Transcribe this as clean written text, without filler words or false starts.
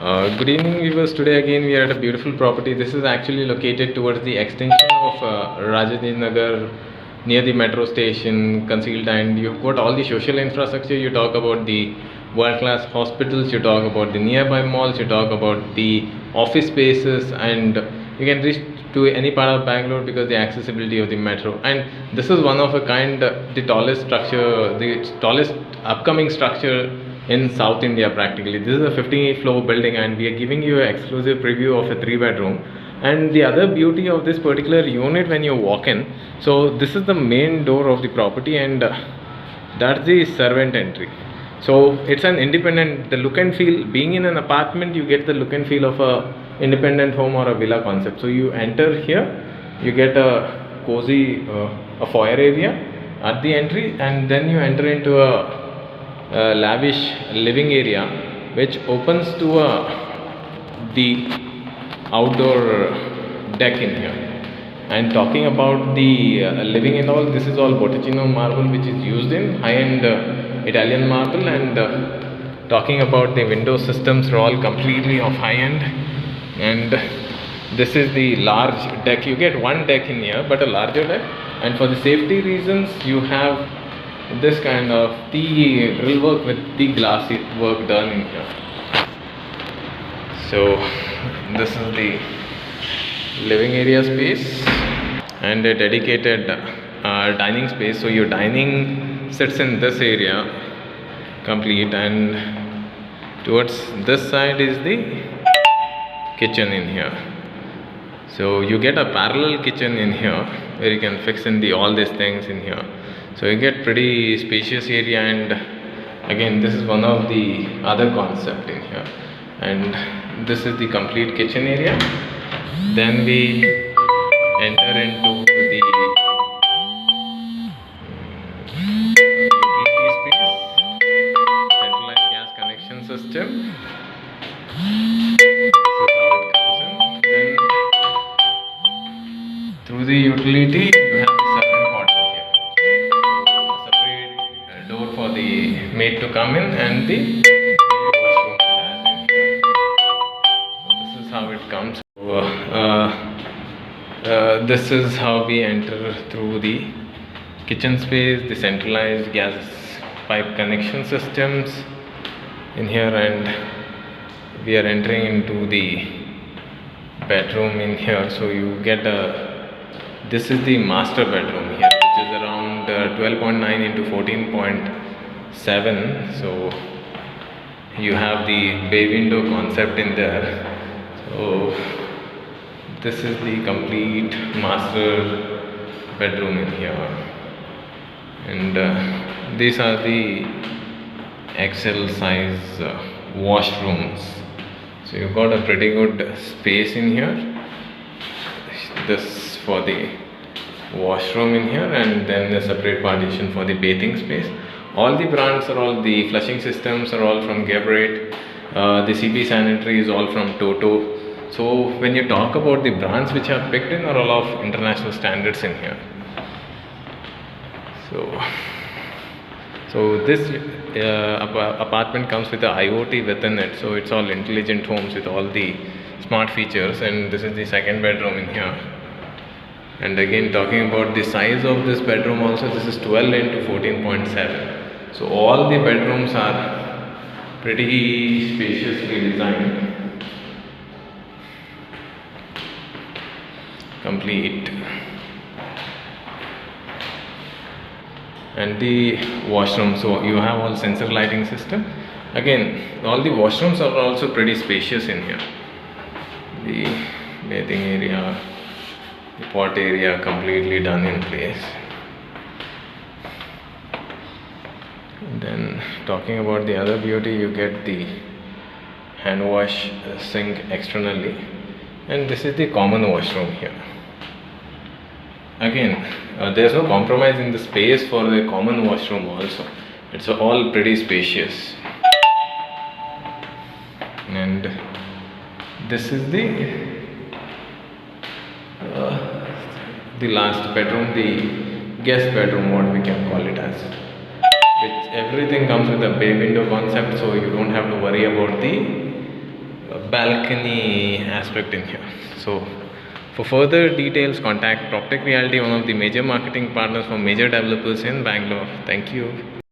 Good evening viewers. Today again we are at a beautiful property. This is actually located towards the extension of Rajadin Nagar, near the metro station, concealed, and you've got all the social infrastructure. You talk about the world-class hospitals, you talk about the nearby malls, you talk about the office spaces, and you can reach to any part of Bangalore because the accessibility of the metro. And this is one of a kind, the tallest structure, the tallest upcoming structure in South India practically. This is a 15-floor building and we are giving you an exclusive preview of a 3-bedroom. And the other beauty of this particular unit when you walk in, so this is the main door of the property and that's the servant entry. So it's an independent, the look and feel, being in an apartment you get the look and feel of a independent home or a villa concept. So you enter here, you get a cozy a foyer area at the entry, and then you enter into a lavish living area which opens to the outdoor deck in here. And talking about the living and all, this is all Botticino marble which is used in high-end Italian marble, and talking about the window systems are all completely of high-end. And this is the large deck. You get one deck in here but a larger deck, and for the safety reasons you have this kind of the grill work with the glass work done in here. So this is the living area space and a dedicated dining space. So your dining sits in this area complete, and towards this side is the kitchen in here. So you get a parallel kitchen in here where you can fix in the all these things in here. So you get pretty spacious area, and again this is one of the other concept in here. And this is the complete kitchen area. Then we enter into the utility space, centralized gas connection system. This is how it comes in. Then through the utility you have the servant quarter here. So a separate door for the maid to come in, and the washroom it has in here. So this is how it comes. This is how we enter through the kitchen space, the centralized gas pipe connection systems in here, and we are entering into the bedroom in here. So you get this is the master bedroom here, which is around 12.9 into 14.7. so you have the bay window concept in there. So this is the complete master bedroom in here, and these are the XL size washrooms. So you've got a pretty good space in here. This for the washroom in here, and then a separate partition for the bathing space. All the brands are all, the flushing systems are all from Geberit. The CP sanitary is all from Toto. So when you talk about the brands which are picked in are all of international standards in here. So this apartment comes with a IoT within it, so it's all intelligent homes with all the smart features. And this is the second bedroom in here. And again, talking about the size of this bedroom also, this is 12 into 14.7. So all the bedrooms are pretty spaciously designed, complete. And the washroom, so you have all sensor lighting system. Again, all the washrooms are also pretty spacious in here. The bathing area, the pot area completely done in place. And then talking about the other beauty, you get the hand wash sink externally, and this is the common washroom here. Again, there's no compromise in the space for the common washroom also. It's all pretty spacious. And this is the last bedroom, the guest bedroom, what we can call it as, which everything comes with a bay window concept, so you don't have to worry about the balcony aspect in here. So for further details, contact PropTech Realty, one of the major marketing partners for major developers in Bangalore. Thank you.